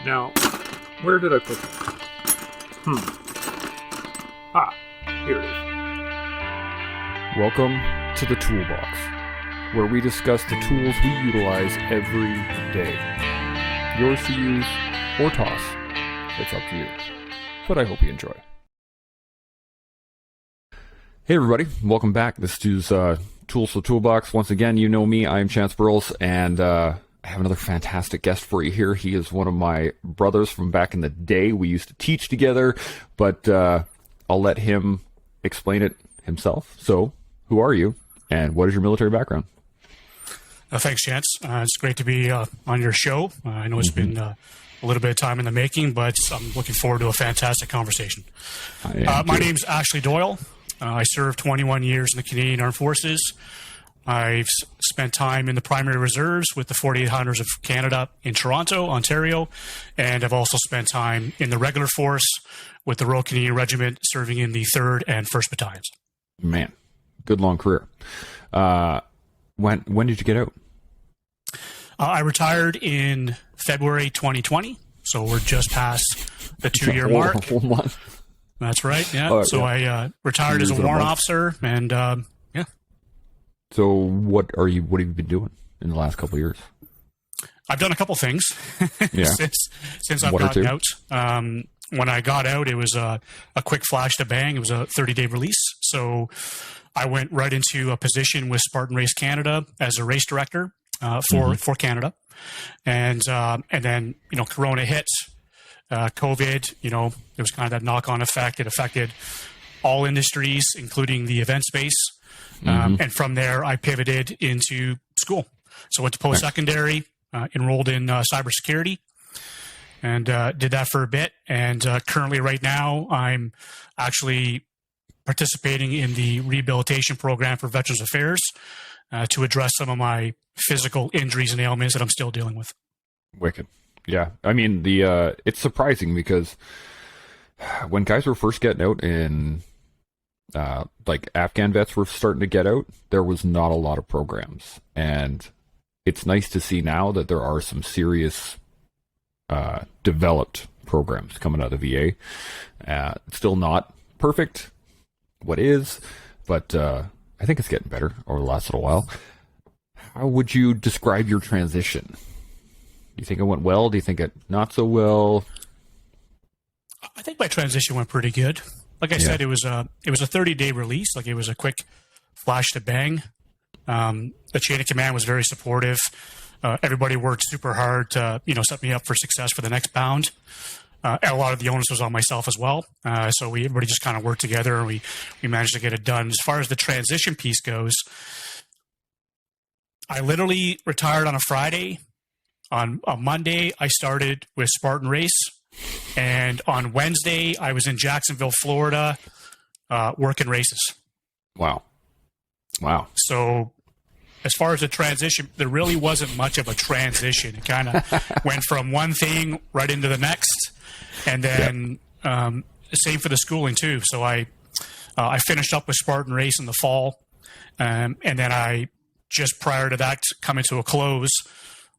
Now, where did I put it? Here it is. Welcome to the Toolbox, where we discuss the tools we utilize every day. Yours to use or toss. It's up to you. But I hope you enjoy. Hey everybody, welcome back. This is Tools for the Toolbox. Once again, you know me, I'm Chance Burles, and I have another fantastic guest for you here. He is one of my brothers from back in the day. We used to teach together, but I'll let him explain it himself. So, who are you, and what is your military background? Thanks, Chance. It's great to be on your show. I know it's been a little bit of time in the making, but I'm looking forward to a fantastic conversation. My name's Ashley Doyle. I served 21 years in the Canadian Armed Forces. I've spent time in the primary reserves with the 48 Hunters of Canada in Toronto, Ontario, and I've also spent time in the regular force with the Royal Canadian Regiment, serving in the 3rd and 1st Battalions. Man, good long career. When did you get out? I retired in February 2020, so we're just past the 2-year mark. Whole month. That's right, yeah. I retired as a warrant officer, and yeah. So what have you been doing in the last couple of years? I've done a couple things since I've gotten out. When I got out, it was a quick flash to bang. It was a 30-day release. So I went right into a position with Spartan Race Canada as a race director for Canada. And then, Corona hit, COVID, there was kind of that knock-on effect. It affected all industries, including the event space. And from there, I pivoted into school. So I went to post-secondary, enrolled in cybersecurity, and did that for a bit. And currently right now, I'm actually participating in the rehabilitation program for Veterans Affairs to address some of my physical injuries and ailments that I'm still dealing with. Wicked. Yeah. I mean, it's surprising because when guys were first getting out in like Afghan vets were starting to get out, there was not a lot of programs. And it's nice to see now that there are some serious developed programs coming out of the VA. Still not perfect, what is, but I think it's getting better over the last little while. How would you describe your transition? Do you think it went well? Do you think it not so well? I think my transition went pretty good. Like I said, it was a 30-day release. Like, it was a quick flash to bang. The chain of command was very supportive. Everybody worked super hard to, set me up for success for the next bound. And a lot of the onus was on myself as well. So everybody just kind of worked together, and we managed to get it done. As far as the transition piece goes, I literally retired on a Friday. On a Monday, I started with Spartan Race. And on Wednesday, I was in Jacksonville, Florida, working races. Wow. So as far as the transition, there really wasn't much of a transition. It kind of went from one thing right into the next. And then same for the schooling too. So I finished up with Spartan Race in the fall. And then I, just prior to that coming to a close,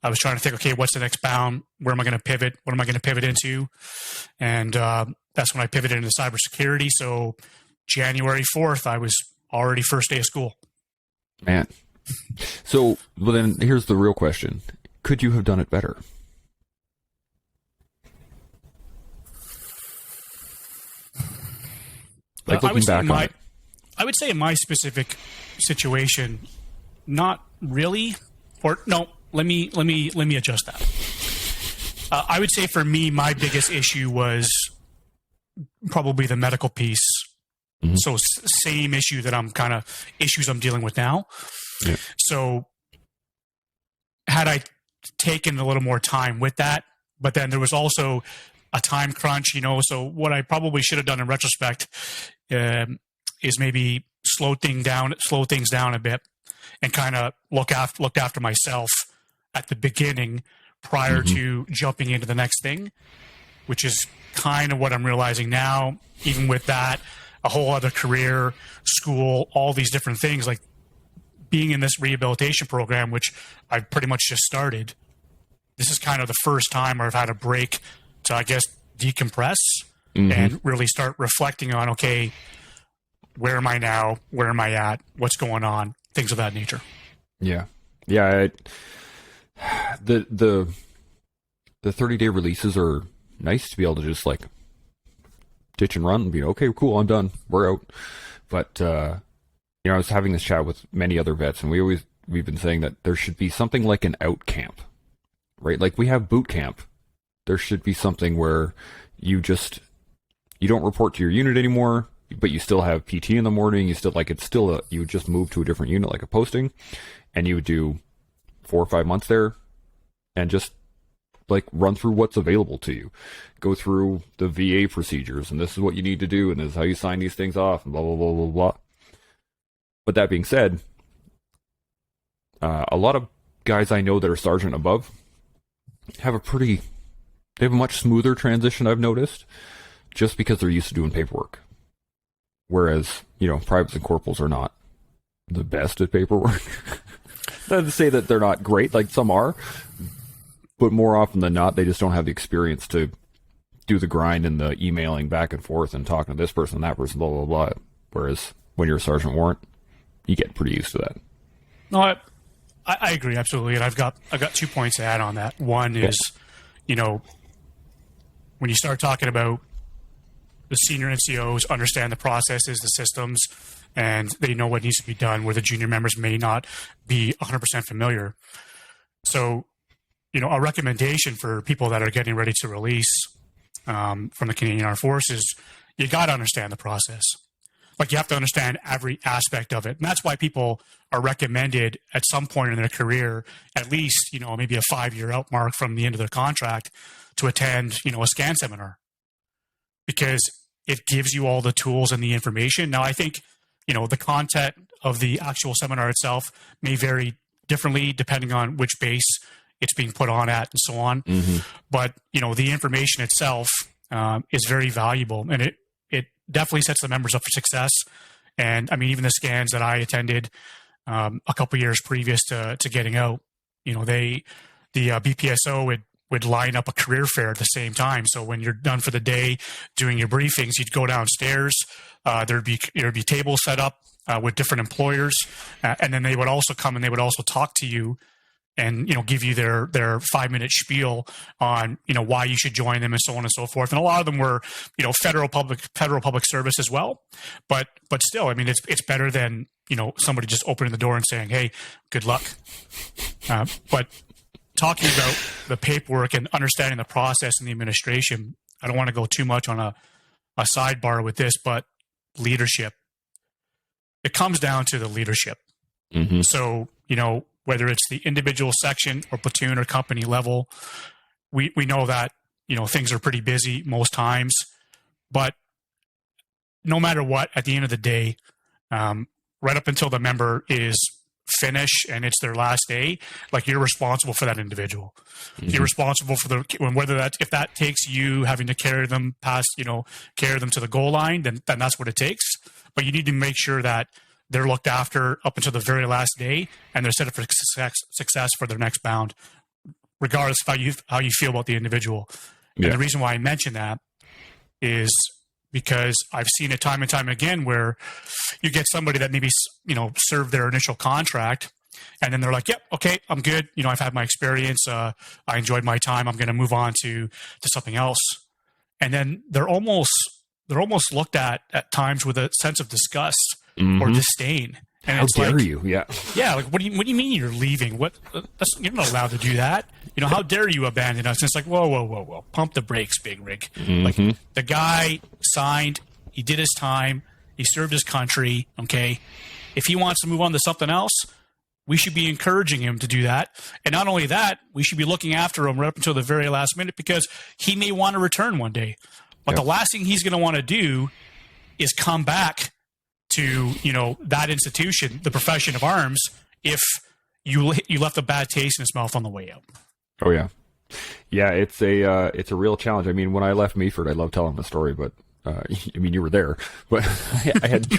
I was trying to think, okay, what's the next bound? Where am I going to pivot? What am I going to pivot into? And that's when I pivoted into cybersecurity. So January 4th, I was already first day of school. Man. So, well, then here's the real question. Could you have done it better? Like, looking back on it. I would say in my specific situation, not really. Or no, let me adjust that. I would say for me, my biggest issue was probably the medical piece. Mm-hmm. So same issue that I'm dealing with now. Yeah. So had I taken a little more time with that, but then there was also a time crunch, so what I probably should have done in retrospect is maybe slow things down a bit and kind of looked after myself at the beginning prior to jumping into the next thing, which is kind of what I'm realizing now. Even with that, a whole other career, school, all these different things, like being in this rehabilitation program, which I've pretty much just started, this is kind of the first time where I've had a break to, I guess, decompress and really start reflecting on, okay, where am I now? Where am I at? What's going on? Things of that nature. Yeah. Yeah. The 30-day releases are nice to be able to just like ditch and run and be, okay, cool, I'm done. We're out. But, I was having this chat with many other vets, and we've been saying that there should be something like an out camp, right? Like we have boot camp. There should be something where you don't report to your unit anymore, but you still have PT in the morning. You would just move to a different unit, like a posting, and you would do 4 or 5 months there and just like run through what's available to you, go through the VA procedures, and this is what you need to do, and this is how you sign these things off, and blah, blah, blah, blah, blah. But that being said, a lot of guys I know that are sergeant above have a much smoother transition, I've noticed, just because they're used to doing paperwork. Whereas, privates and corporals are not the best at paperwork. Not to say that they're not great, like some are, but more often than not, they just don't have the experience to do the grind and the emailing back and forth and talking to this person, that person, blah, blah, blah. Whereas when you're a sergeant warrant, you get pretty used to that. No, I agree, absolutely. And I've got 2 points to add on that. One is, when you start talking about the senior NCOs understand the processes, the systems, and they know what needs to be done, where the junior members may not be 100% familiar. So, a recommendation for people that are getting ready to release from the Canadian Armed Forces, you got to understand the process. Like, you have to understand every aspect of it. And that's why people are recommended at some point in their career, at least, maybe a 5-year out mark from the end of their contract, to attend, a scan seminar. Because it gives you all the tools and the information. Now, I think, the content of the actual seminar itself may vary differently depending on which base it's being put on at and so on. Mm-hmm. But, the information itself is very valuable, and it definitely sets the members up for success. And I mean, even the scans that I attended a couple years previous to getting out, the BPSO would line up a career fair at the same time. So when you're done for the day doing your briefings, you'd go downstairs. There'd be tables set up with different employers, and then they would also come and they would also talk to you and give you their 5-minute spiel on why you should join them and so on and so forth. And a lot of them were federal public service as well, but still, I mean, it's better than somebody just opening the door and saying, "Hey, good luck." But talking about the paperwork and understanding the process and the administration, I don't want to go too much on a sidebar with this, but leadership. It comes down to the leadership. Mm-hmm. So, whether it's the individual section or platoon or company level, we know that, things are pretty busy most times, but no matter what, at the end of the day, right up until the member is finished and it's their last day, like, you're responsible for that individual. Mm-hmm. You're responsible for if that takes you having to carry them past, carry them to the goal line, then that's what it takes. But you need to make sure that they're looked after up until the very last day, and they're set up for success for their next bound, regardless of how you feel about the individual. Yeah. And the reason why I mention that is because I've seen it time and time again where you get somebody that maybe served their initial contract, and then they're like, "Yep, okay, I'm good. I've had my experience. I enjoyed my time. I'm going to move on to something else." And then they're almost looked at times with a sense of disgust. Mm-hmm. Or disdain. And how dare you? Yeah. Yeah. Like, what do you mean you're leaving? You're not allowed to do that. How dare you abandon us? And it's like, whoa. Pump the brakes, big rig. Mm-hmm. Like, the guy signed, he did his time, he served his country. Okay. If he wants to move on to something else, we should be encouraging him to do that. And not only that, we should be looking after him right up until the very last minute, because he may want to return one day. But the last thing he's going to want to do is come back to that institution, the profession of arms, if you left a bad taste in his mouth on the way out. Oh yeah, it's a real challenge. I mean, when I left Meaford, I love telling the story, but you were there. But I had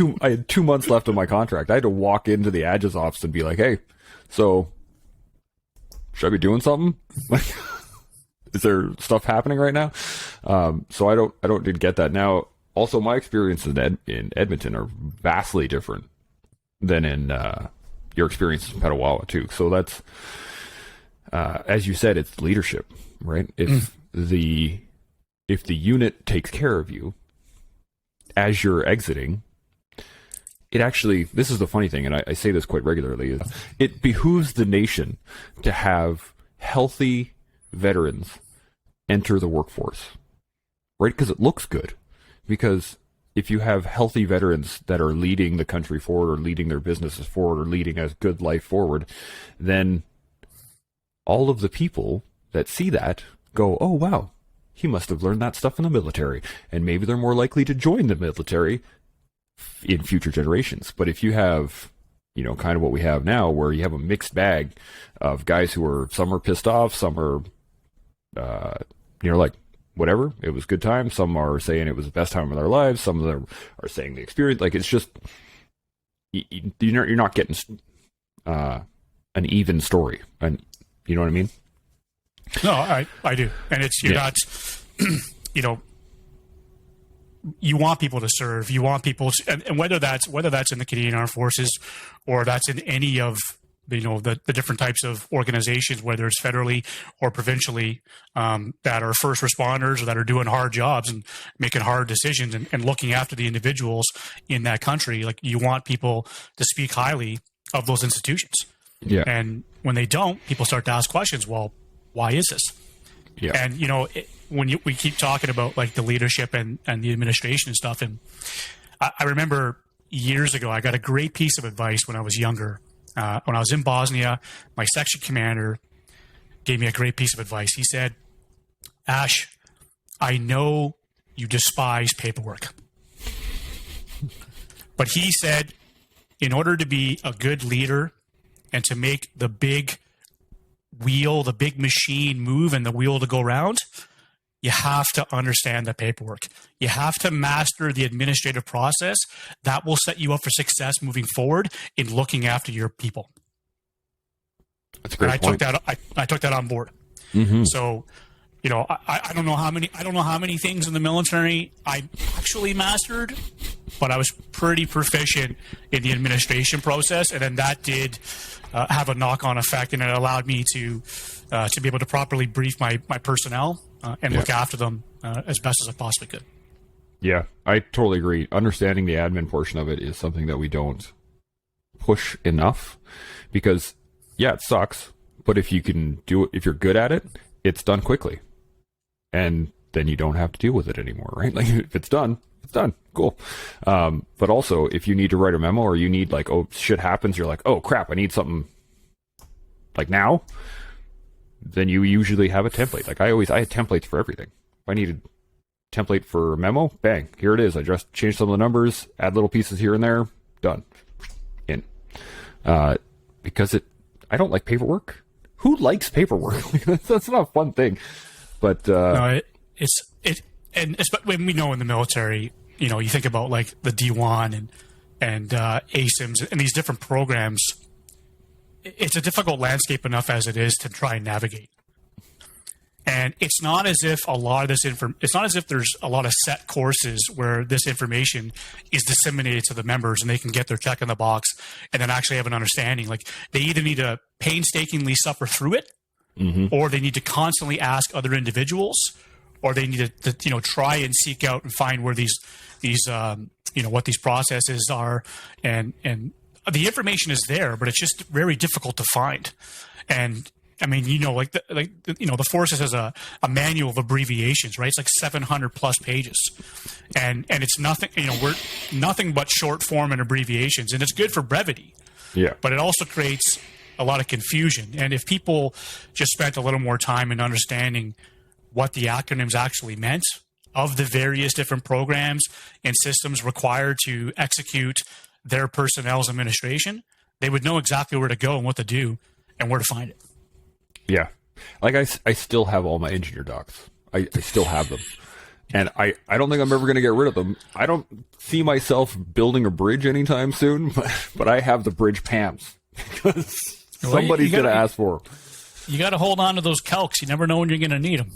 2 months left of my contract. I had to walk into the Adju's office and be like, "Hey, so should I be doing something? Like, is there stuff happening right now? So I don't get that. Now, also my experiences in Edmonton are vastly different than in your experiences in Petawawa too. So that's, as you said, it's leadership, right? If the unit takes care of you as you're exiting, it actually, this is the funny thing, and I say this quite regularly, is it behooves the nation to have healthy veterans enter the workforce, right? Because it looks good. Because if you have healthy veterans that are leading the country forward or leading their businesses forward or leading a good life forward, then all of the people that see that go, oh, wow, he must have learned that stuff in the military. And maybe they're more likely to join the military in future generations. But if you have, kind of what we have now, where you have a mixed bag of guys who are, some are pissed off, some are, like, whatever, it was a good time. Some are saying it was the best time of their lives. Some of them are saying the experience, like, it's just, you're not getting an even story. And you know what I mean? No, I do. And it's, you're not, you want people to serve. You want people to, and whether that's in the Canadian Armed Forces or that's in any of the different types of organizations, whether it's federally or provincially, that are first responders or that are doing hard jobs and making hard decisions and looking after the individuals in that country. Like, you want people to speak highly of those institutions. Yeah. And when they don't, people start to ask questions. Well, why is this? Yeah. And, we keep talking about like the leadership and the administration and stuff. And I remember years ago, I got a great piece of advice when I was younger. When I was in Bosnia, my section commander gave me a great piece of advice. He said, Ash, I know you despise paperwork. But he said, in order to be a good leader and to make the big wheel, the big machine move and the wheel to go round, you have to understand the paperwork. You have to master the administrative process. That will set you up for success moving forward in looking after your people. That's a great point. I took that on board. Mm-hmm. So, I don't know how many things in the military I actually mastered, but I was pretty proficient in the administration process, and then that did have a knock-on effect, and it allowed me to be able to properly brief my personnel and look after them as best as I possibly could. Yeah, I totally agree. Understanding the admin portion of it is something that we don't push enough, because it sucks, but if you can do it, if you're good at it, it's done quickly. And then you don't have to deal with it anymore, right? Like, if it's done, it's done. Cool. But also, if you need to write a memo or you need, like, oh, shit happens, you're like, oh, crap, I need something, like, now, then you usually have a template. Like, I had templates for everything. If I needed a template for a memo, bang, here it is. I just changed some of the numbers, add little pieces here and there, done. In. Because I don't like paperwork. Who likes paperwork? That's not a fun thing. But no, and when we know in the military, you think about like the D1 and ASIMs and these different programs. It's a difficult landscape enough as it is to try and navigate. And it's not as if it's not as if there's a lot of set courses where this information is disseminated to the members and they can get their check in the box and then actually have an understanding. Like, they either need to painstakingly suffer through it, mm-hmm. or they need to constantly ask other individuals, or they need to try and seek out and find where these what these processes are, and the information is there, but it's just very difficult to find. And I mean, the Forces has a manual of abbreviations, right? It's like 700 plus pages, and it's nothing. We're nothing but short form and abbreviations, and it's good for brevity. Yeah. But it also creates a lot of confusion. And if people just spent a little more time in understanding what the acronyms actually meant of the various different programs and systems required to execute their personnel's administration, they would know exactly where to go and what to do and where to find it. Yeah. Like, I still have all my engineer docs. I still have them. And I don't think I'm ever going to get rid of them. I don't see myself building a bridge anytime soon, but I have the bridge PAMs because somebody's going to ask for them. you got to hold on to those calcs. You never know when you're going to need them.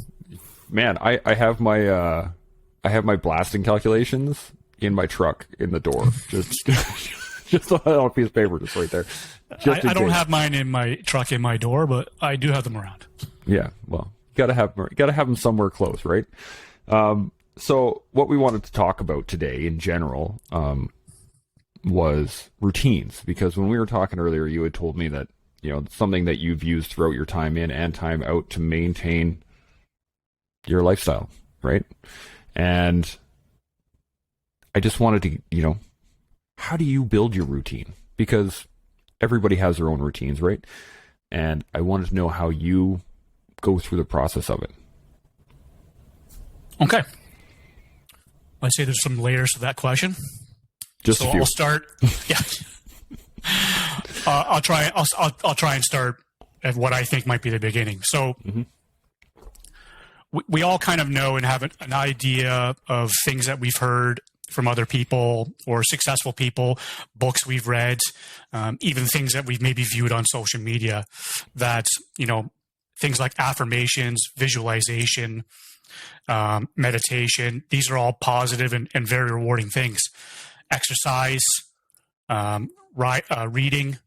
Man, I have my blasting calculations in my truck in the door. Just on a piece of paper, just right there. I don't have mine in my truck in my door, but I do have them around. Yeah, well, gotta have them somewhere close, right? So what we wanted to talk about today in general was routines, because when we were talking earlier, you had told me that, you know, something that you've used throughout your time in and time out to maintain your lifestyle, right? And I just wanted to, you know, how do you build your routine? Because everybody has their own routines, right? And I wanted to know how you go through the process of it. Okay. I'd say there's some layers to that question. Just so a few. I'll start. Yeah. I'll try and start at what I think might be the beginning. So we all kind of know and have an idea of things that we've heard from other people or successful people, books we've read, even things that we've maybe viewed on social media, that, you know, things like affirmations, visualization, meditation. These are all positive and very rewarding things. Exercise, reading,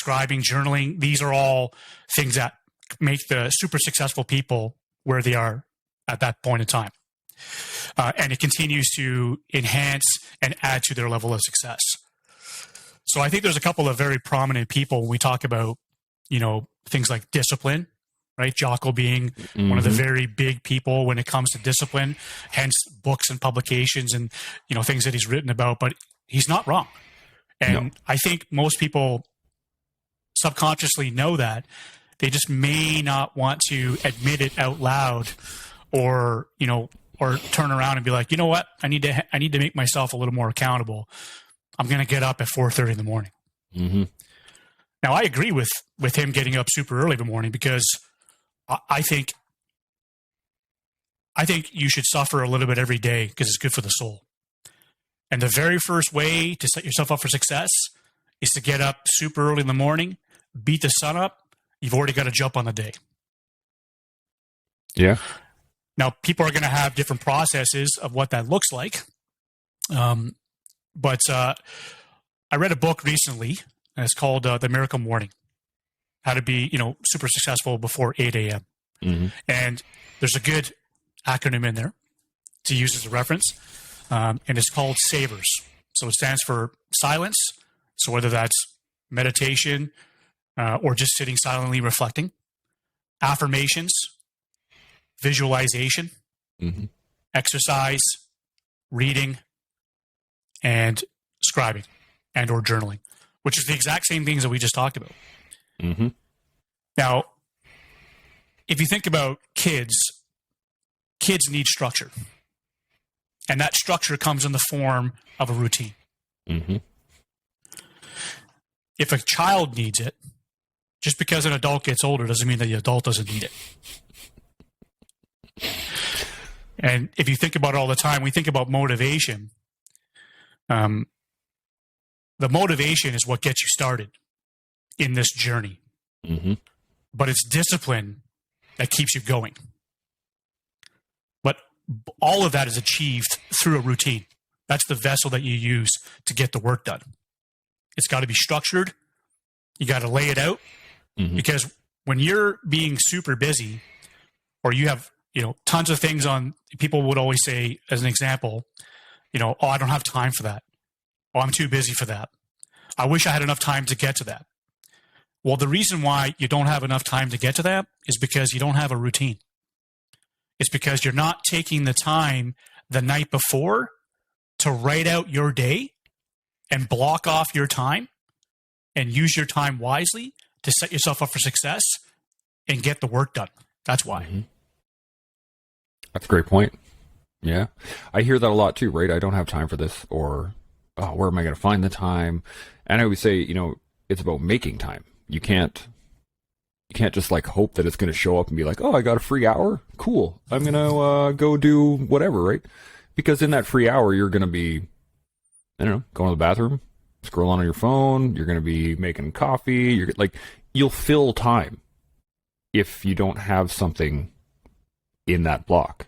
scribing, journaling. These are all things that make the super successful people where they are at that point in time. And it continues to enhance and add to their level of success. So I think there's a couple of very prominent people when we talk about, you know, things like discipline, right? Jocko being one of the very big people when it comes to discipline, hence books and publications and, you know, things that he's written about, but he's not wrong. And I think most people subconsciously know that. They just may not want to admit it out loud, or, you know, or turn around and be like, you know what? I need to make myself a little more accountable. I'm going to get up at 4:30 in the morning. Now, I agree with him getting up super early in the morning, because I think you should suffer a little bit every day, because it's good for the soul. And the very first way to set yourself up for success is to get up super early in the morning, beat the sun up. You've already got to jump on the day. Yeah. Now, people are going to have different processes of what that looks like. But I read a book recently, and it's called The Miracle Morning, how to be, you know, super successful before 8 a.m. And there's a good acronym in there to use as a reference. And it's called SAVERS. So it stands for silence. So whether that's meditation or just sitting silently reflecting, affirmations, visualization, exercise, reading, and scribing and or journaling, which is the exact same things that we just talked about. Now, if you think about kids need structure. And that structure comes in the form of a routine. If a child needs it, just because an adult gets older doesn't mean that the adult doesn't need it. And if you think about it all the time, we think about motivation. The motivation is what gets you started in this journey. But it's discipline that keeps you going. But all of that is achieved through a routine. That's the vessel that you use to get the work done. It's got to be structured. You got to lay it out, because when you're being super busy, or you have, you know, tons of things on, people would always say, as an example, you know, oh, I don't have time for that. Oh, I'm too busy for that. I wish I had enough time to get to that. Well, the reason why you don't have enough time to get to that is because you don't have a routine. It's because you're not taking the time the night before to write out your day and block off your time and use your time wisely to set yourself up for success and get the work done. That's why. That's a great point. Yeah. I hear that a lot too, right? I don't have time for this, or, oh, where am I going to find the time? And I always say, you know, it's about making time. You can't just like hope that it's going to show up and be like, oh, I got a free hour. Cool. I'm going to go do whatever, right? Because in that free hour, you're going to be, I don't know, going to the bathroom, scrolling on your phone. You're going to be making coffee. You'll fill time if you don't have something in that block.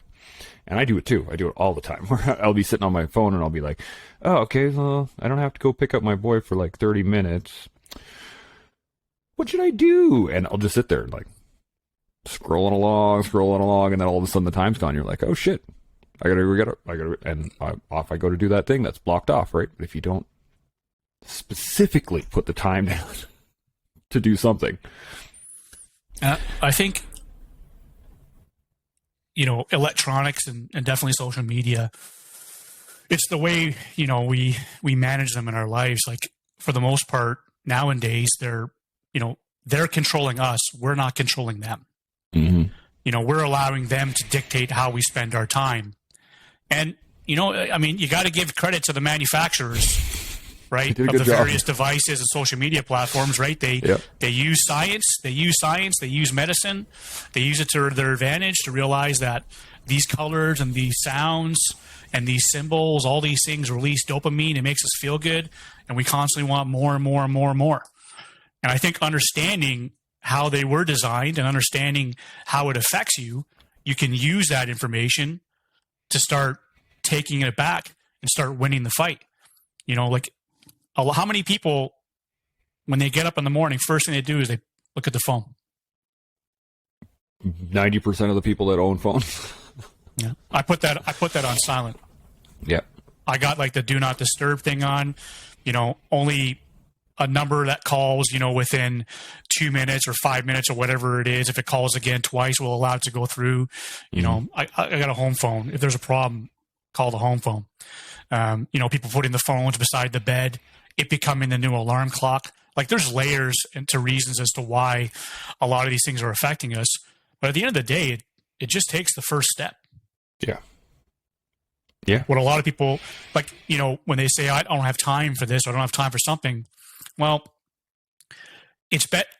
And I do it too. I do it all the time. Where I'll be sitting on my phone and I'll be like, oh, okay, well, I don't have to go pick up my boy for like 30 minutes. What should I do? And I'll just sit there and like scrolling along, and then all of a sudden the time's gone. You're like, oh shit, I gotta, and off I go to do that thing that's blocked off, right? But if you don't specifically put the time down to do something. I think, electronics and definitely social media, it's the way, we manage them in our lives. Like, for the most part, nowadays, they're controlling us. We're not controlling them. Mm-hmm. We're allowing them to dictate how we spend our time. And, you got to give credit to the manufacturers, right, of the various devices and social media platforms, right? They use science, they use medicine, they use it to their advantage to realize that these colors and these sounds and these symbols, all these things release dopamine. It makes us feel good, and we constantly want more and more and more and more. And I think understanding how they were designed and understanding how it affects you, you can use that information to start taking it back and start winning the fight. How many people, when they get up in the morning, first thing they do is they look at the phone? 90% of the people that own phones. Yeah, I put that on silent. Yeah, I got like the do not disturb thing on. Only a number that calls, within 2 minutes or 5 minutes or whatever it is. If it calls again twice, we'll allow it to go through. I got a home phone. If there's a problem, call the home phone. People putting the phones beside the bed, it becoming the new alarm clock. Like, there's layers into reasons as to why a lot of these things are affecting us. But at the end of the day, it just takes the first step. Yeah. Yeah. What a lot of people, like, when they say, I don't have time for this, or I don't have time for something. Well,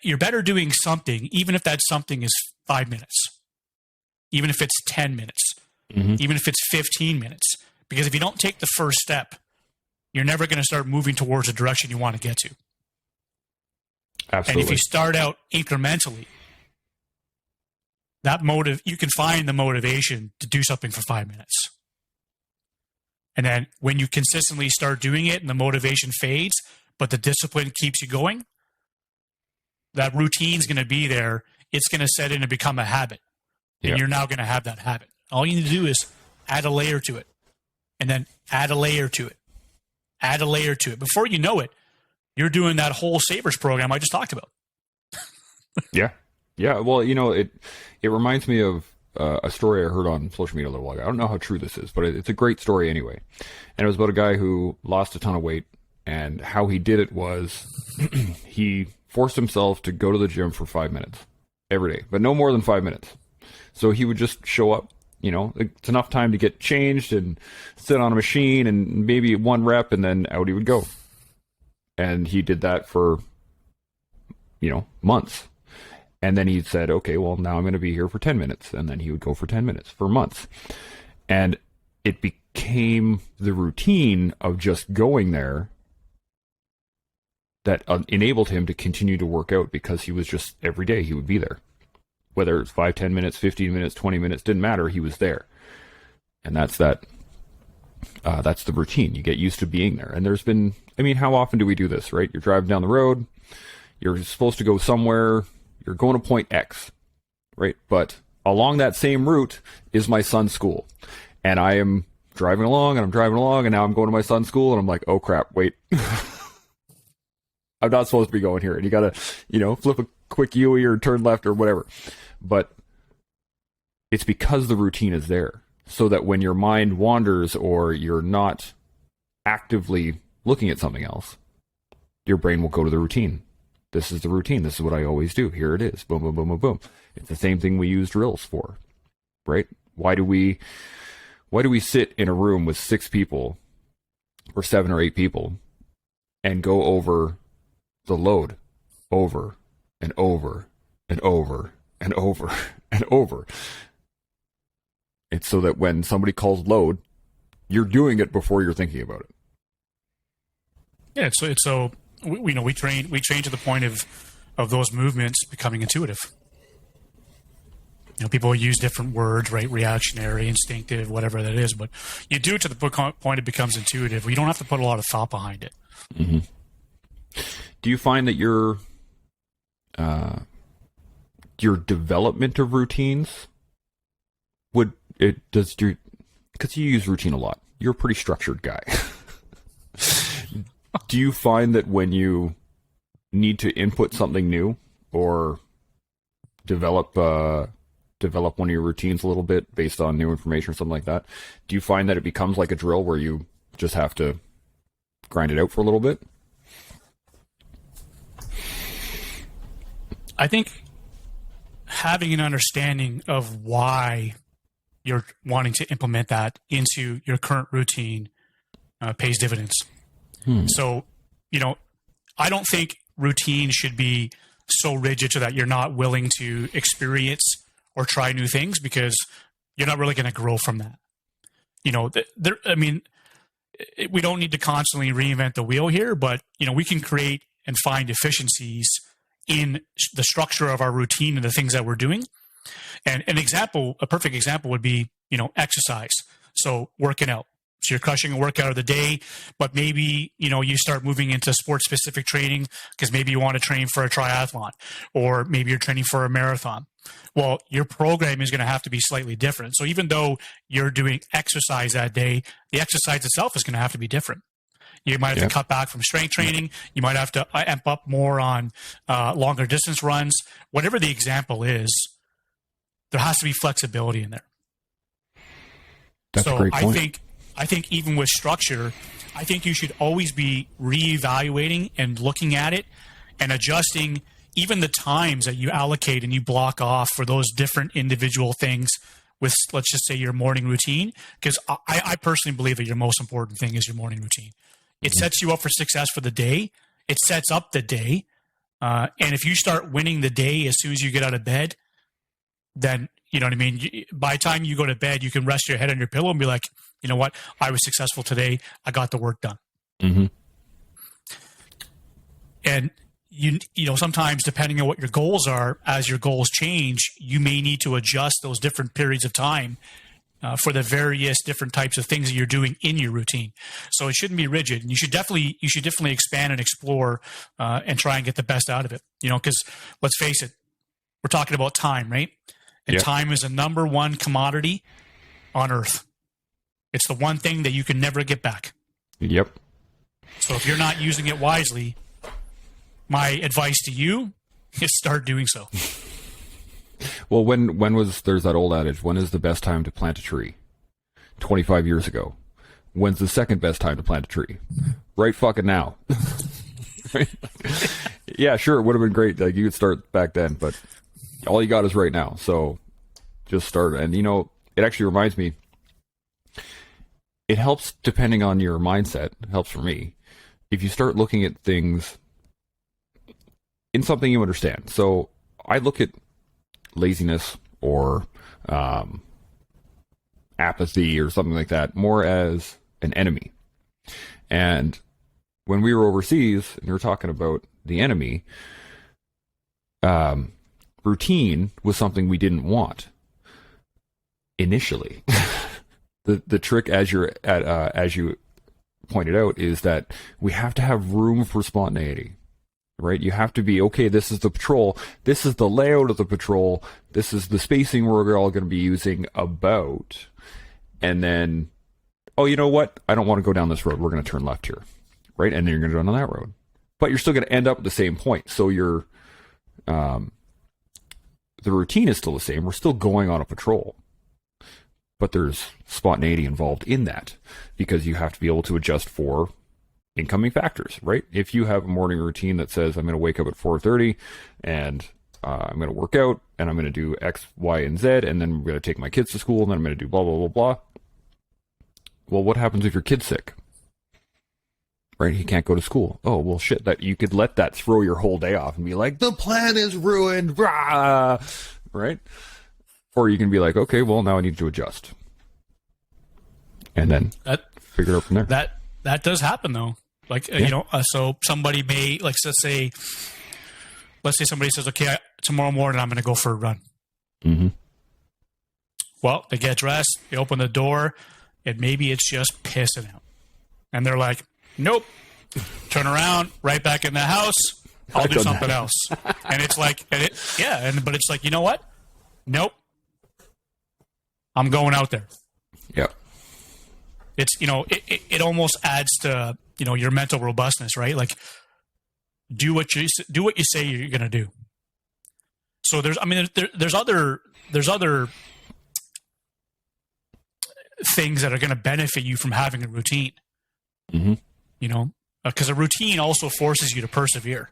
you're better doing something, even if that something is 5 minutes, even if it's 10 minutes, even if it's 15 minutes. Because if you don't take the first step, you're never going to start moving towards the direction you want to get to. Absolutely. And if you start out incrementally, you can find the motivation to do something for 5 minutes. And then when you consistently start doing it and the motivation fades, but the discipline keeps you going, that routine's going to be there. It's going to set in and become a habit. And you're now going to have that habit. All you need to do is add a layer to it. And then add a layer to it. Add a layer to it. Before you know it, you're doing that whole Savers program I just talked about. Yeah. Yeah. Well, it reminds me of a story I heard on social media a little while ago. I don't know how true this is, but it's a great story anyway. And it was about a guy who lost a ton of weight. And how he did it was he forced himself to go to the gym for 5 minutes every day, but no more than 5 minutes. So he would just show up. It's enough time to get changed and sit on a machine and maybe one rep, and then out he would go. And he did that for, months. And then he said, okay, well, now I'm going to be here for 10 minutes. And then he would go for 10 minutes for months. And it became the routine of just going there that enabled him to continue to work out, because he was just, every day he would be there. Whether it's 5, 10 minutes, 15 minutes, 20 minutes, didn't matter. He was there. And that's the routine. You get used to being there. And there's been, how often do we do this, right? You're driving down the road. You're supposed to go somewhere. You're going to point X, right? But along that same route is my son's school. And I am driving along, and now I'm going to my son's school, and I'm like, oh crap, wait. I'm not supposed to be going here. And you got to, flip a quick UE or turn left or whatever. But it's because the routine is there, so that when your mind wanders or you're not actively looking at something else, your brain will go to the routine. This is the routine. This is what I always do. Here it is. Boom, boom, boom, boom, boom. It's the same thing we use drills for, right? Why do we sit in a room with 6 people or 7 or 8 people and go over the load over and over and over and over and over? It's so that when somebody calls load, you're doing it before you're thinking about it. Yeah, so we train to the point of those movements becoming intuitive. People use different words, right? Reactionary, instinctive, whatever that is. But you do it to the point it becomes intuitive. You don't have to put a lot of thought behind it. Mm-hmm. Do you find that your development of routines because you use routine a lot. You're a pretty structured guy. Do you find that when you need to input something new or develop one of your routines a little bit based on new information or something like that, do you find that it becomes like a drill where you just have to grind it out for a little bit? I think having an understanding of why you're wanting to implement that into your current routine pays dividends. So, I don't think routine should be so rigid so that you're not willing to experience or try new things, because you're not really going to grow from that. We don't need to constantly reinvent the wheel here, but, we can create and find efficiencies in the structure of our routine and the things that we're doing. And a perfect example would be, exercise. So working out. So you're crushing a workout of the day, but maybe, you start moving into sport-specific training because maybe you want to train for a triathlon, or maybe you're training for a marathon. Well, your program is going to have to be slightly different. So even though you're doing exercise that day, the exercise itself is going to have to be different. You might have to cut back from strength training. You might have to amp up more on longer distance runs. Whatever the example is, there has to be flexibility in there. That's a great point. I think even with structure, I think you should always be reevaluating and looking at it and adjusting even the times that you allocate and you block off for those different individual things with, let's just say, your morning routine. Because I personally believe that your most important thing is your morning routine. It sets you up for success for the day. It sets up the day. And if you start winning the day as soon as you get out of bed, then, you know what I mean? By the time you go to bed, you can rest your head on your pillow and be like, you know what? I was successful today. I got the work done. Mm-hmm. And, sometimes depending on what your goals are, as your goals change, you may need to adjust those different periods of time for the various different types of things that you're doing in your routine. So it shouldn't be rigid. And you should definitely expand and explore and try and get the best out of it. Because let's face it, we're talking about time, right? And time is the number one commodity on Earth. It's the one thing that you can never get back. Yep. So if you're not using it wisely, my advice to you is start doing so. Well, there's that old adage, when is the best time to plant a tree? 25 years ago. When's the second best time to plant a tree? Right fucking now. Right? Yeah, sure, it would have been great. Like, you could start back then, but all you got is right now. So just start. And, it actually reminds me, it helps depending on your mindset. It helps for me. If you start looking at things in something you understand. So I look at laziness or apathy or something like that more as an enemy. And when we were overseas and you were talking about the enemy, routine was something we didn't want initially. The trick, as you pointed out, is that we have to have room for spontaneity. Right? You have to be, okay, this is the patrol. This is the layout of the patrol. This is the spacing we're all going to be using about. And then, oh, you know what? I don't want to go down this road. We're going to turn left here. Right? And then you're going to go down that road. But you're still going to end up at the same point. So the routine is still the same. We're still going on a patrol. But there's spontaneity involved in that because you have to be able to adjust for incoming factors, right? If you have a morning routine that says I'm going to wake up at 4:30 and I'm going to work out and I'm going to do X, Y, and Z, and then I'm going to take my kids to school and then I'm going to do blah, blah, blah, blah. Well, what happens if your kid's sick? Right? He can't go to school. Oh, well, shit. That you could let that throw your whole day off and be like, the plan is ruined, rah! Right? Or you can be like, okay, well, now I need to adjust. And then figure it out from there. That does happen, though. Like, so somebody may, like, let's say somebody says, okay, tomorrow morning I'm going to go for a run. Mm-hmm. Well, they get dressed, they open the door, and maybe it's just pissing out. And they're like, nope, turn around, right back in the house, I'll do something else. And it's like, but it's like, you know what? Nope. I'm going out there. Yep. It's, it almost adds to, your mental robustness, right? Like, do what you say you're going to do. So there's other things that are going to benefit you from having a routine. Mm-hmm. Because a routine also forces you to persevere,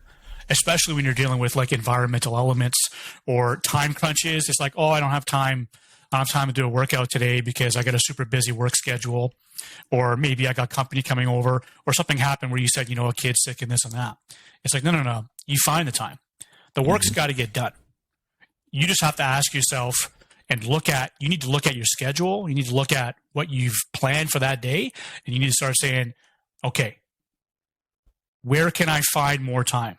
especially when you're dealing with like environmental elements or time crunches. It's like, oh, I don't have time to do a workout today because I got a super busy work schedule, or maybe I got company coming over, or something happened where you said, a kid's sick and this and that. It's like, no. You find the time. The work's got to get done. You just have to ask yourself and you need to look at your schedule. You need to look at what you've planned for that day. And you need to start saying, okay, where can I find more time?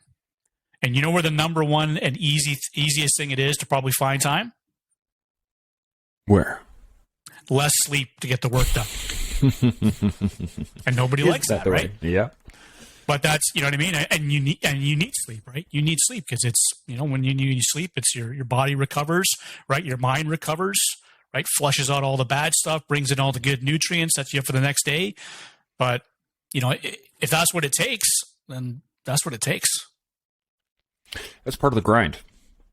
And you know where the number one and easiest thing it is to probably find time? Where? Less sleep to get the work done. And nobody likes that, right? Yeah. But that's, you know what I mean? And you need sleep, right? You need sleep because it's, when you sleep, it's your body recovers, right? Your mind recovers, right? Flushes out all the bad stuff, brings in all the good nutrients, sets you up for the next day. But, if that's what it takes, then that's what it takes. That's part of the grind,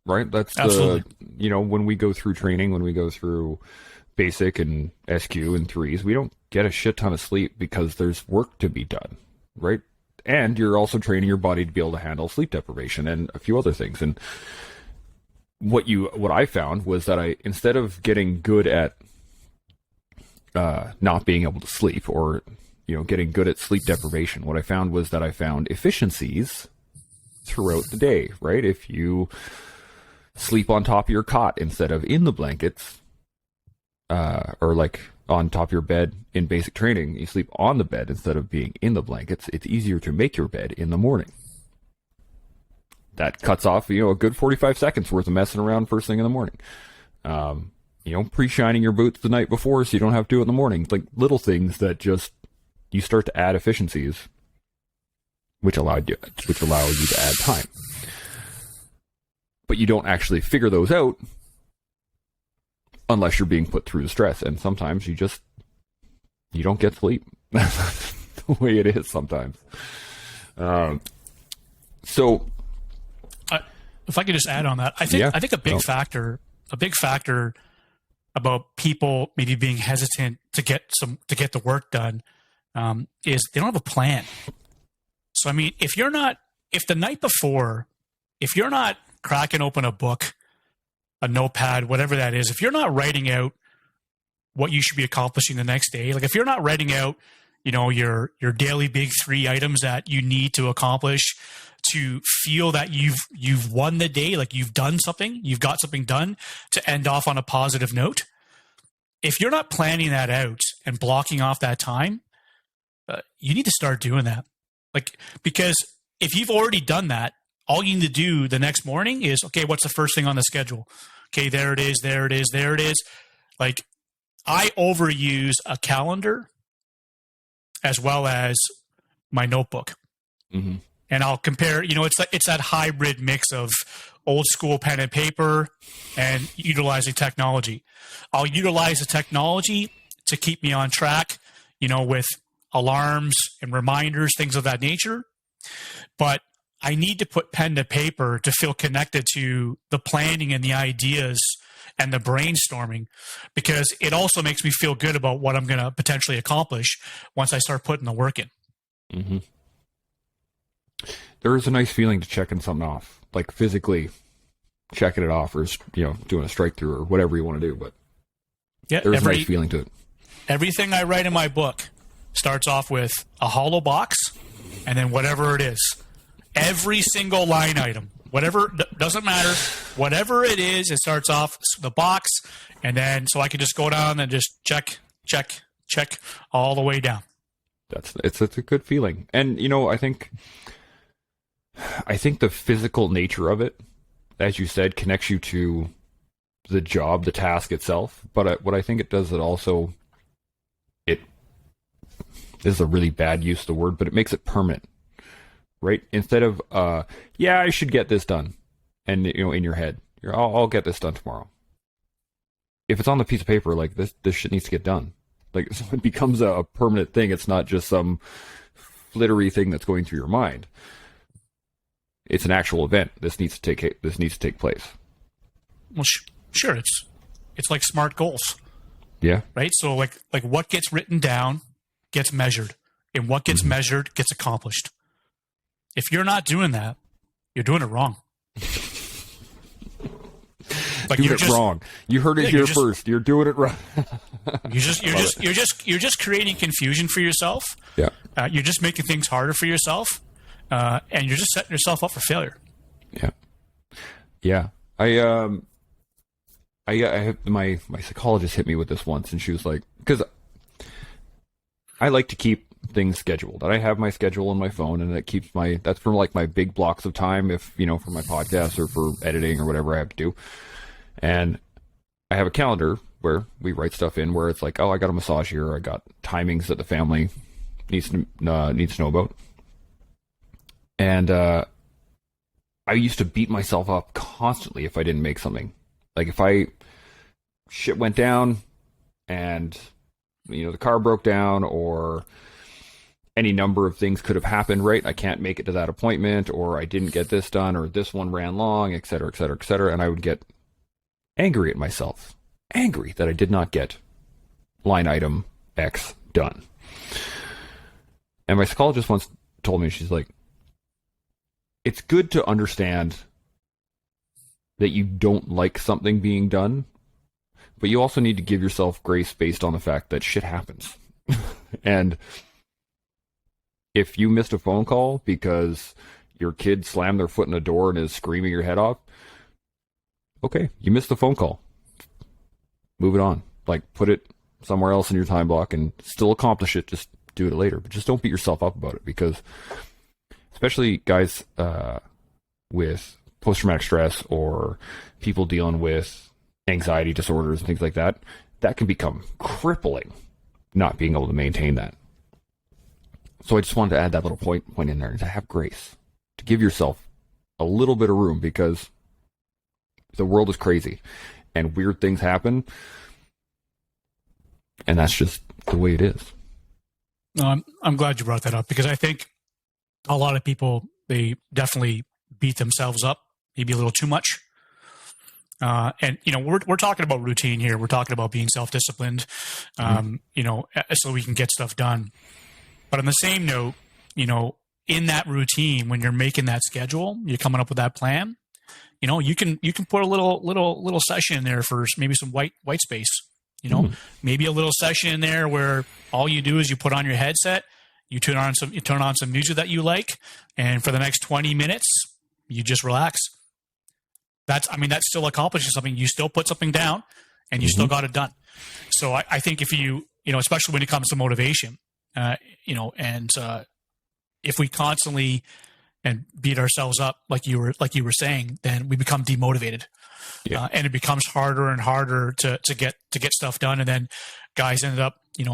right? That's absolutely. When we go through training, when we go through basic and SQ and threes, we don't get a shit ton of sleep because there's work to be done, right? And you're also training your body to be able to handle sleep deprivation and a few other things. And what I found was that instead of getting good at not being able to sleep, or getting good at sleep deprivation, what I found was that I found efficiencies throughout the day, right? If you sleep on top of your cot instead of in the blankets, or like on top of your bed in basic training, you sleep on the bed instead of being in the blankets, it's easier to make your bed in the morning. That cuts off, a good 45 seconds worth of messing around first thing in the morning. Pre-shining your boots the night before so you don't have to do it in the morning. Like little things that just, you start to add efficiencies, which allow you to add time. But you don't actually figure those out unless you're being put through the stress. And sometimes you don't get sleep. That's the way it is sometimes. So if I could just add on that, I think a big factor about people maybe being hesitant to get the work done is they don't have a plan. So, I mean, if the night before, if you're not cracking open a book, a notepad, whatever that is, if you're not writing out what you should be accomplishing the next day, like if you're not writing out, your daily big 3 items that you need to accomplish to feel that you've won the day, like you've done something, you've got something done to end off on a positive note. If you're not planning that out and blocking off that time, you need to start doing that. Like, because if you've already done that, all you need to do the next morning is, okay, what's the first thing on the schedule? Okay, there it is. Like, I overuse a calendar as well as my notebook. Mm-hmm. And I'll compare, it's that hybrid mix of old school pen and paper and utilizing technology. I'll utilize the technology to keep me on track, with alarms and reminders, things of that nature. But I need to put pen to paper to feel connected to the planning and the ideas and the brainstorming, because it also makes me feel good about what I'm going to potentially accomplish once I start putting the work in. Mm-hmm. There is a nice feeling to checking something off, like physically checking it off, or doing a strike through or whatever you want to do. But there's a nice feeling to it. Everything I write in my book starts off with a hollow box, and then whatever it is. Every single line item, whatever, doesn't matter, whatever it is, it starts off the box, and then so I can just go down and just check all the way down. It's a good feeling, and I think the physical nature of it, as you said, connects you to the job, the task itself. But what I think it does, it also, it this is a really bad use of the word, but it makes it permanent, right? Instead of, yeah, I should get this done. And, in your head, I'll get this done tomorrow. If it's on the piece of paper, like this shit needs to get done. Like, so it becomes a permanent thing. It's not just some flittery thing that's going through your mind. It's an actual event. This needs to take place. Well, sure. It's like SMART goals. Yeah. Right. So like what gets written down gets measured, and what gets measured gets accomplished. If you're not doing that, you're doing it wrong. Like doing it wrong. You heard it here first. You're doing it wrong. you're just creating confusion for yourself. Yeah. You're just making things harder for yourself, and you're just setting yourself up for failure. Yeah. Yeah. My psychologist hit me with this once, and she was like, because I like to keep things scheduled, and I have my schedule on my phone, and it keeps that's for like my big blocks of time, if for my podcast or for editing or whatever I have to do. And I have a calendar where we write stuff in, where it's like, oh, I got a massage here, I got timings that the family needs to know about. And I used to beat myself up constantly if I didn't make something. Like if shit went down and the car broke down, or any number of things could have happened, right? I can't make it to that appointment, or I didn't get this done, or this one ran long, et cetera, et cetera, et cetera. And I would get angry at myself, angry that I did not get line item X done. And my psychologist once told me, she's like, it's good to understand that you don't like something being done, but you also need to give yourself grace based on the fact that shit happens. And if you missed a phone call because your kid slammed their foot in a door and is screaming your head off, okay, you missed the phone call. Move it on. Like, put it somewhere else in your time block and still accomplish it. Just do it later. But just don't beat yourself up about it, because especially guys with post-traumatic stress, or people dealing with anxiety disorders and things like that, that can become crippling, not being able to maintain that. So I just wanted to add that little point in there, and to have grace, to give yourself a little bit of room, because the world is crazy and weird things happen, and that's just the way it is. No, I'm glad you brought that up, because I think a lot of people, they definitely beat themselves up maybe a little too much. And we're talking about routine here. We're talking about being self-disciplined, so we can get stuff done. But on the same note, in that routine, when you're making that schedule, you're coming up with that plan, you can put a little session in there for maybe some white space. Maybe a little session in there where all you do is you put on your headset, you turn on some music that you like, and for the next 20 minutes, you just relax. That's still accomplishing something. You still put something down, and you still got it done. So I think if you, especially when it comes to motivation, if we constantly and beat ourselves up like you were saying, then we become demotivated. Yeah. And it becomes harder and harder to get stuff done. And then guys end up in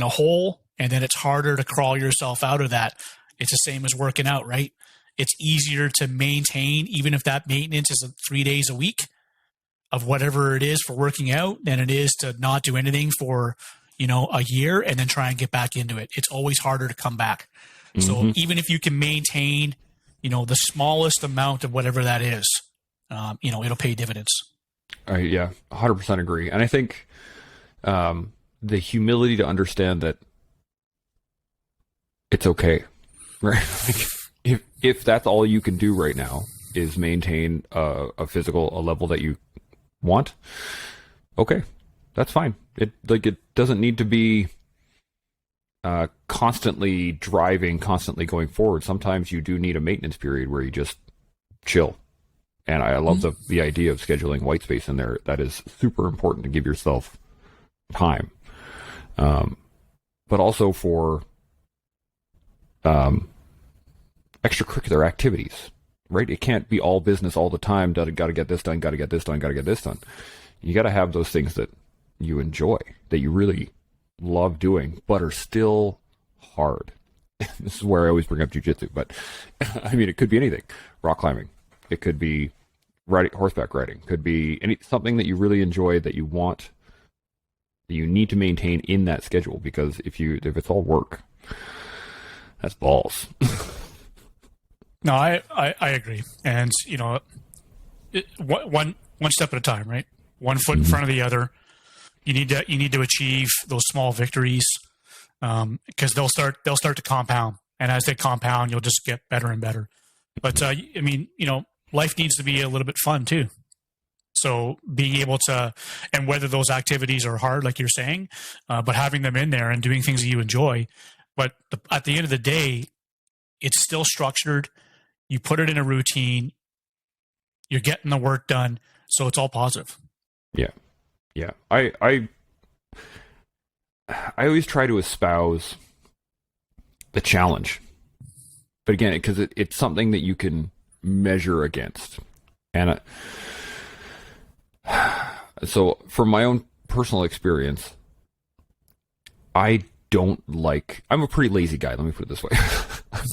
a hole, and then it's harder to crawl yourself out of that. It's the same as working out, right? It's easier to maintain, even if that maintenance is 3 days a week of whatever it is for working out, than it is to not do anything for, a year and then try and get back into it. It's always harder to come back. So even if you can maintain, the smallest amount of whatever that is, it'll pay dividends. Yeah, 100% agree. And I think the humility to understand that it's okay, right? If that's all you can do right now is maintain a level that you want, okay, that's fine. It doesn't need to be constantly driving, constantly going forward. Sometimes you do need a maintenance period where you just chill. And I love the idea of scheduling white space in there. That is super important to give yourself time. But also for extracurricular activities, right? It can't be all business all the time. Got to get this done, got to get this done, got to get this done. You got to have those things that you enjoy, that you really love doing, but are still hard. This is where I always bring up jiu-jitsu, but I mean, it could be anything. Rock climbing. It could be horseback riding. Could be something that you really enjoy, that you want, that you need to maintain in that schedule, because if it's all work, that's balls. No, I agree. And, one step at a time, right? One foot in front of the other. You need to achieve those small victories, because they'll start to compound, and as they compound, you'll just get better and better. But life needs to be a little bit fun too. So being able to, and whether those activities are hard, like you're saying, but having them in there and doing things that you enjoy. But at the end of the day, it's still structured. You put it in a routine. You're getting the work done, so it's all positive. Yeah. I always try to espouse the challenge, but again, because it's something that you can measure against, and so from my own personal experience, I'm a pretty lazy guy. Let me put it this way.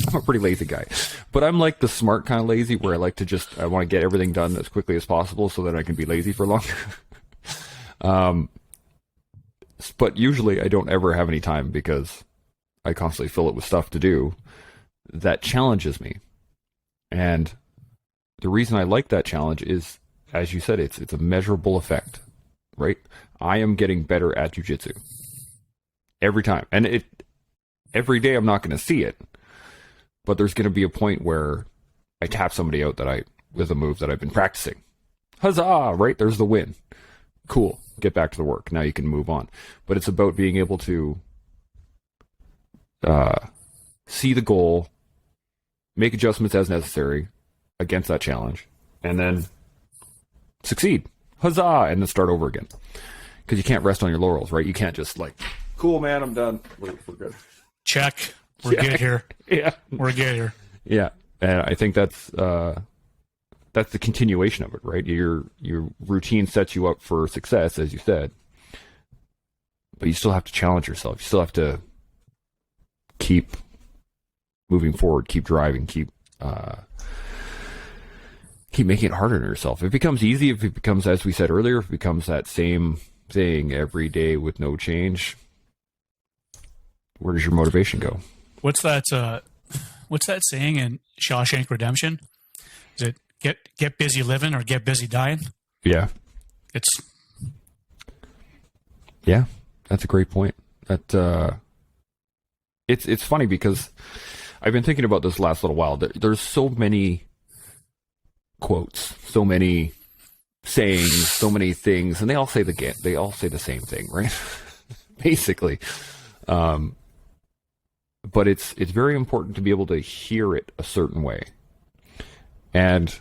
I'm a pretty lazy guy, but I'm like the smart kind of lazy, where I want to get everything done as quickly as possible so that I can be lazy for longer. But usually I don't ever have any time, because I constantly fill it with stuff to do that challenges me. And the reason I like that challenge is, as you said, it's a measurable effect, right? I am getting better at jiu-jitsu every time. And every day I'm not going to see it, but there's going to be a point where I tap somebody out with a move that I've been practicing. Huzzah, right? There's the win. Cool. Get back to the work. Now you can move on. But it's about being able to see the goal, make adjustments as necessary against that challenge, and then succeed. Huzzah! And then start over again. Because you can't rest on your laurels, right? You can't just cool, man, I'm done. We're good. Check. We're good here. Yeah. We're good here. Yeah. And I think that's the continuation of it, right? Your routine sets you up for success, as you said, but you still have to challenge yourself. You still have to keep moving forward, keep driving, keep making it harder on yourself. If it becomes easy, if it becomes, as we said earlier, if it becomes that same thing every day with no change, where does your motivation go? What's that saying in Shawshank Redemption? Is it get busy living or get busy dying? Yeah. Yeah, that's a great point. That it's funny, because I've been thinking about this last little while. There's so many quotes, so many sayings, so many things, and they all say the same thing, right? Basically. But it's very important to be able to hear it a certain way. And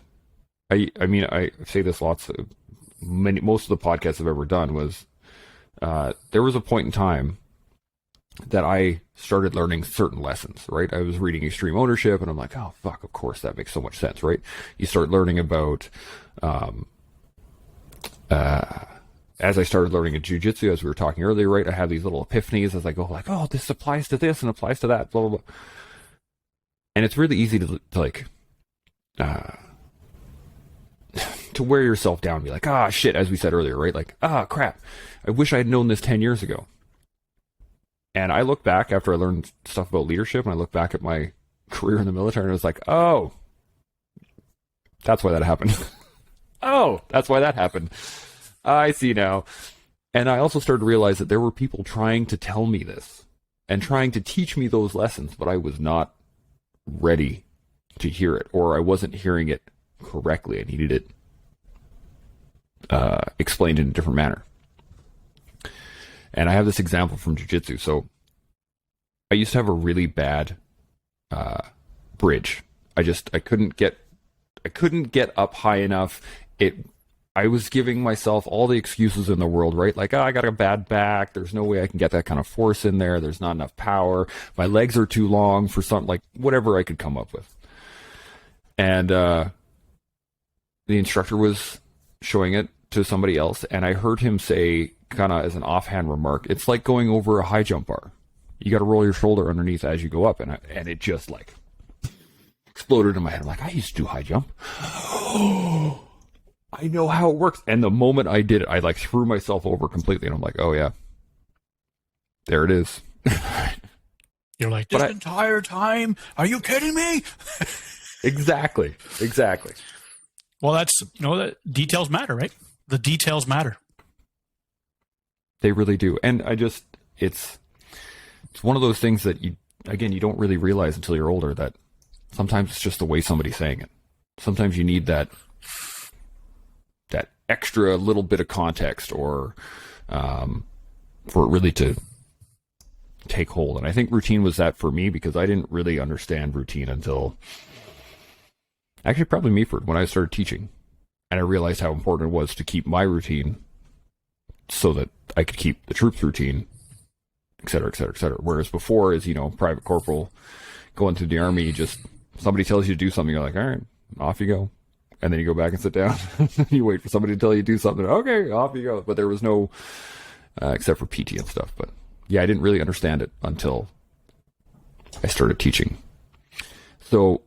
I mean, I say this most of the podcasts I've ever done was, there was a point in time that I started learning certain lessons, right? I was reading Extreme Ownership, and I'm like, oh, fuck, of course, that makes so much sense, right? You start learning about, as I started learning in jiu-jitsu, as we were talking earlier, right? I have these little epiphanies as I go, oh, this applies to this and applies to that, blah, blah, blah. And it's really easy to wear yourself down and be like, shit, as we said earlier, right? Crap, I wish I had known this 10 years ago. And I look back after I learned stuff about leadership, and I look back at my career in the military, and I was like, oh, that's why that happened. Oh, that's why that happened. I see now. And I also started to realize that there were people trying to tell me this and trying to teach me those lessons, but I was not ready to hear it, or I wasn't hearing it correctly. I needed it explained in a different manner. And I have this example from jiu-jitsu. So I used to have a really bad bridge. I couldn't get up high enough. I was giving myself all the excuses in the world, right? I got a bad back. There's no way I can get that kind of force in there. There's not enough power. My legs are too long for something, whatever I could come up with. And the instructor was showing it to somebody else, and I heard him say, kind of as an offhand remark, it's like going over a high jump bar. You got to roll your shoulder underneath as you go up, and it just like exploded in my head. I'm like, I used to do high jump. I know how it works. And the moment I did it, I like threw myself over completely, and I'm like, oh yeah, there it is. You're like, this entire time, are you kidding me? Exactly. Well, that's, the details matter, right? The details matter. They really do. And it's one of those things that you don't really realize until you're older, that sometimes it's just the way somebody's saying it. Sometimes you need that extra little bit of context or for it really to take hold. And I think routine was that for me, because I didn't really understand routine until actually probably Meaford, when I started teaching, and I realized how important it was to keep my routine so that I could keep the troops' routine, et cetera, et cetera, et cetera. Whereas before, as private corporal going through the army, somebody tells you to do something, you're like, all right, off you go. And then you go back and sit down. You wait for somebody to tell you to do something. Okay, off you go. But there was no, except for PT and stuff. But yeah, I didn't really understand it until I started teaching. So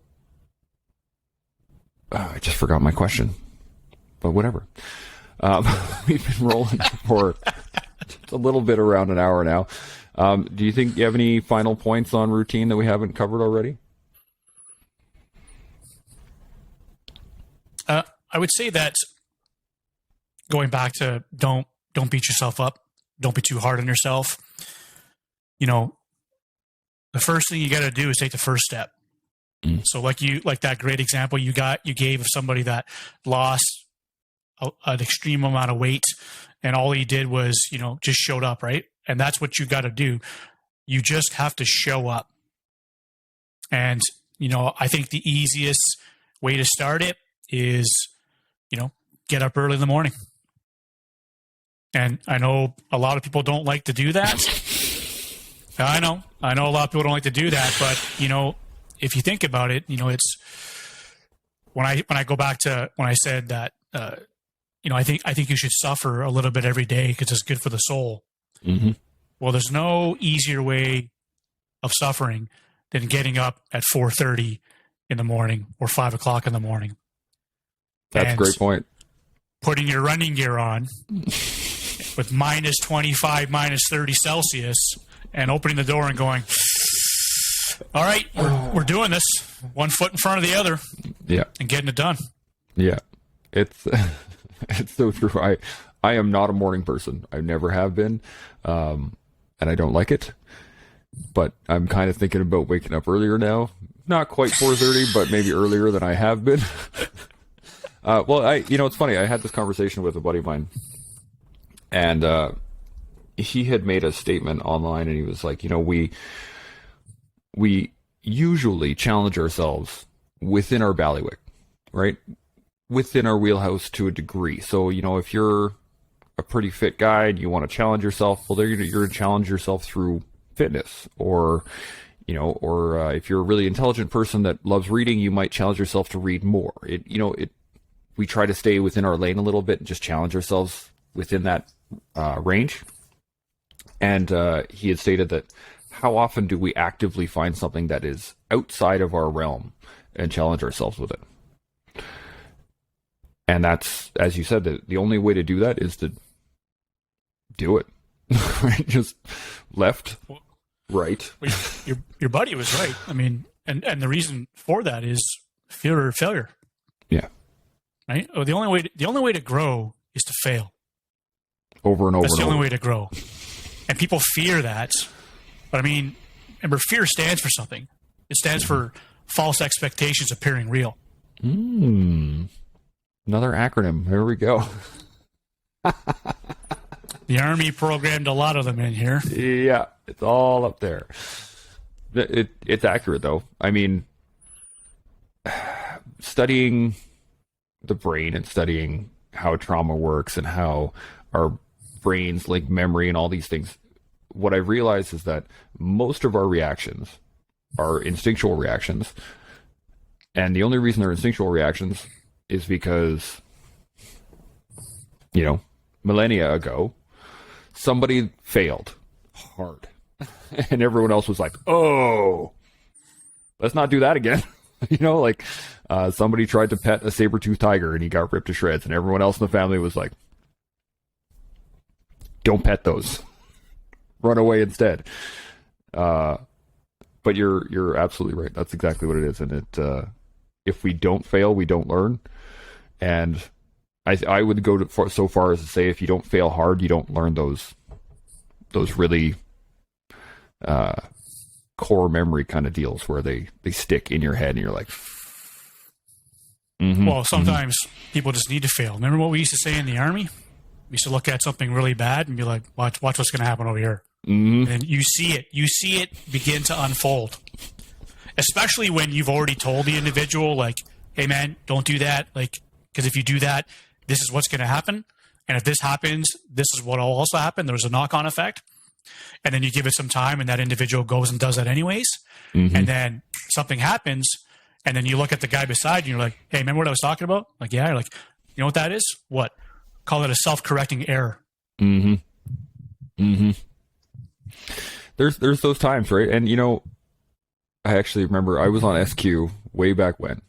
I just forgot my question, but whatever. We've been rolling for just a little bit around an hour now. Do you think you have any final points on routine that we haven't covered already? I would say that going back to don't beat yourself up. Don't be too hard on yourself. The first thing you got to do is take the first step. So like that great example you gave of somebody that lost an extreme amount of weight, and all he did was, just showed up, right? And that's what you got to do. You just have to show up. And, I think the easiest way to start it is, get up early in the morning. And I know a lot of people don't like to do that. I know a lot of people don't like to do that, but, if you think about it, it's when I go back to when I said that, I think you should suffer a little bit every day because it's good for the soul. Mm-hmm. Well, there's no easier way of suffering than getting up at 4:30 in the morning or 5 o'clock in the morning. That's a great point. Putting your running gear on with minus 25, minus 30 Celsius, and opening the door and going, all right, we're doing this. One foot in front of the other. Yeah. And getting it done. Yeah. It's so true. I am not a morning person. I never have been. And I don't like it. But I'm kind of thinking about waking up earlier now. Not quite 4:30, but maybe earlier than I have been. Well, it's funny. I had this conversation with a buddy of mine, and he had made a statement online, and he was like, we usually challenge ourselves within our bailiwick, right? Within our wheelhouse to a degree. So, if you're a pretty fit guy and you want to challenge yourself, well, you're going to challenge yourself through fitness, or if you're a really intelligent person that loves reading, you might challenge yourself to read more. We try to stay within our lane a little bit and just challenge ourselves within that range. And he had stated that how often do we actively find something that is outside of our realm and challenge ourselves with it? And that's, as you said, the only way to do that is to do it. Right? Just left, right. Well, your buddy was right. I mean, and the reason for that is fear of failure. Yeah. Right? Oh, the only way to grow is to fail. Over and over. That's and the only over. way to grow. And people fear that. But I mean, remember, fear stands for something. It stands for false expectations appearing real. Another acronym. Here we go. The Army programmed a lot of them in here. Yeah, it's all up there. It's accurate, though. I mean, studying the brain and studying how trauma works and how our brains link memory and all these things, what I've realized is that most of our reactions, our instinctual reactions, And the only reason they're instinctual reactions is because, millennia ago, somebody failed hard. And everyone else was like, oh, let's not do that again. Somebody tried to pet a saber-toothed tiger and he got ripped to shreds. And everyone else in the family was like, don't pet those. Run away instead. But you're absolutely right. That's exactly what it is. And if we don't fail, we don't learn. And I would go so far as to say, if you don't fail hard, you don't learn those really core memory kind of deals where they stick in your head and you're like, well, sometimes people just need to fail. Remember what we used to say in the Army? We used to look at something really bad and be like, watch what's going to happen over here. And you see it begin to unfold. Especially when you've already told the individual, like, hey man, don't do that. Like, because if you do that, this is what's going to happen. And if this happens, this is what will also happen. There's a knock-on effect. And then you give it some time and that individual goes and does that anyways. And then something happens. And then you look at the guy beside you and you're like, hey, remember what I was talking about? Like, yeah. You're like, you know what that is? What? Call it a self-correcting error. There's those times, right? And, I actually remember I was on SQ way back when.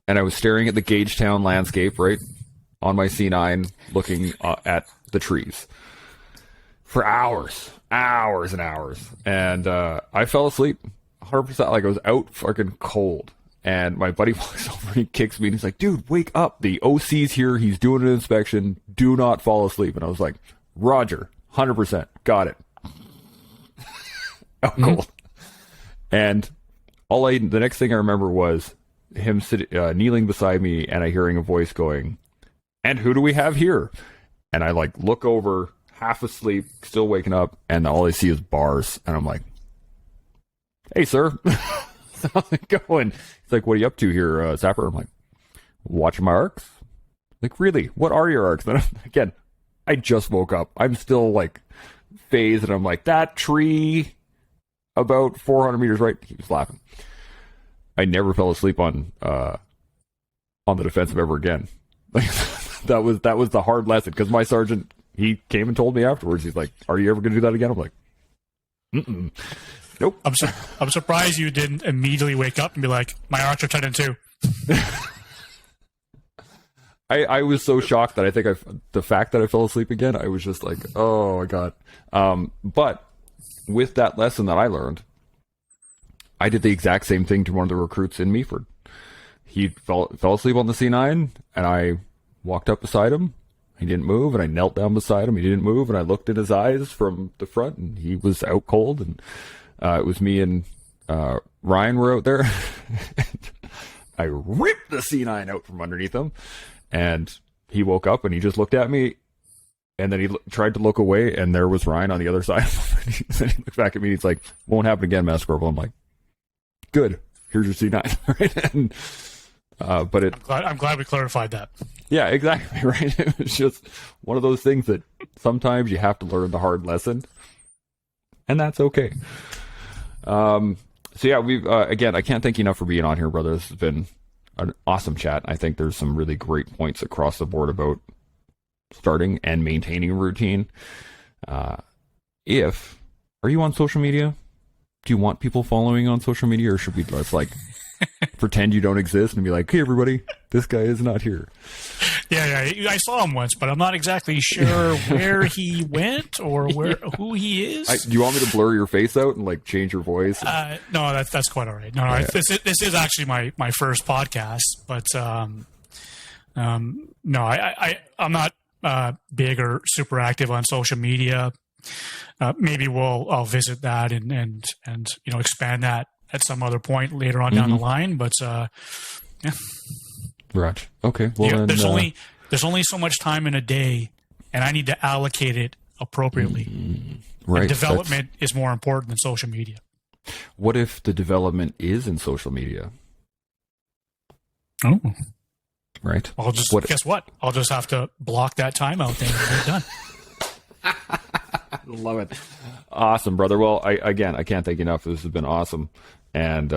And I was staring at the Gagetown landscape, right? On my C9, looking at the trees. For hours and hours. And I fell asleep 100%. Like, I was out fucking cold. And my buddy walks over and he kicks me and he's like, dude, wake up. The OC's here. He's doing an inspection. Do not fall asleep. And I was like, Roger, 100%. Got it. Out cold. And the next thing I remember was him kneeling beside me and I hearing a voice going, and who do we have here? And I look over, half asleep, still waking up, and all I see is bars. And I'm like, hey, sir. How's it going? He's like, what are you up to here, Zapper? I'm like, watching my arcs. Like, really? What are your arcs? Then again, I just woke up. I'm still phased, and I'm like, that tree about 400 meters right. He was laughing. I never fell asleep on the defensive ever again. That was the hard lesson, because my sergeant, he came and told me afterwards. He's like, are you ever going to do that again? I'm like, nope. I'm surprised you didn't immediately wake up and be like, my arcs are 10 and 2. I was so shocked that I think the fact that I fell asleep again, I was just like, oh my God. But with that lesson that I learned, I did the exact same thing to one of the recruits in Meaford. He fell asleep on the C9, and I walked up beside him. He didn't move, and I knelt down beside him. He didn't move, and I looked in his eyes from the front, and he was out cold. And it was me and Ryan were out there. And I ripped the C9 out from underneath him, and he woke up, and he just looked at me, and then he tried to look away, and there was Ryan on the other side. And he looked back at me, and he's like, won't happen again, Master Corporal. I'm like, good. Here's your C9. Right? And, I'm glad we clarified that. Yeah, exactly. Right. It was just one of those things that sometimes you have to learn the hard lesson, and that's okay. So yeah, we've again, I can't thank you enough for being on here, brother. This has been an awesome chat. I think there's some really great points across the board about starting and maintaining a routine. Are you on social media? Do you want people following on social media, or should we just pretend you don't exist and be like, hey, everybody, this guy is not here? Yeah. I saw him once, but I'm not exactly sure where he went or who he is. Do you want me to blur your face out and I'm your voice? No, that's quite all right. No, yeah. This is actually my first podcast, but no, I'm not big or super active on social media. Maybe I'll visit that and expand that at some other point later on down the line. But yeah. Right. Okay. Well, there's only so much time in a day, and I need to allocate it appropriately. Right. And development is more important than social media. What if the development is in social media? Oh. Right. Guess what? I'll just have to block that time out then and we're done. Love it. Awesome, brother. Well, I can't thank you enough. This has been awesome. And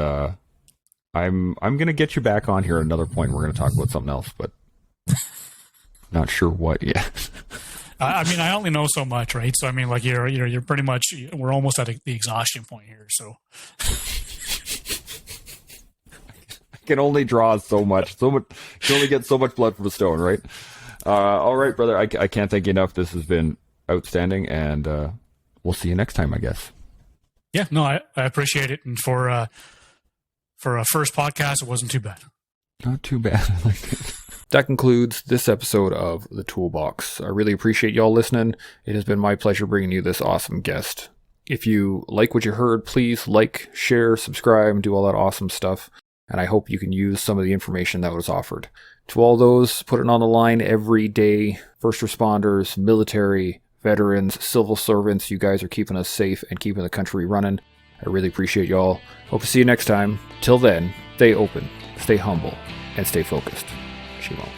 I'm gonna get you back on here at another point. We're gonna talk about something else, but not sure what yet. I mean, I only know so much, right? So I mean, like you're pretty much, we're almost at the exhaustion point here. So I can only draw so much. You can only get so much blood from a stone, right? All right, brother. I can't thank you enough. This has been outstanding, and we'll see you next time, I guess. Yeah, no, I appreciate it, and for a first podcast, it wasn't too bad. Not too bad. I like it. That concludes this episode of The Toolbox. I really appreciate y'all listening. It has been my pleasure bringing you this awesome guest. If you like what you heard, please like, share, subscribe, and do all that awesome stuff. And I hope you can use some of the information that was offered. To all those putting on the line every day, first responders, military, veterans, civil servants, you guys are keeping us safe and keeping the country running. I really appreciate y'all. Hope to see you next time. Till then, stay open, stay humble, and stay focused. Shimo.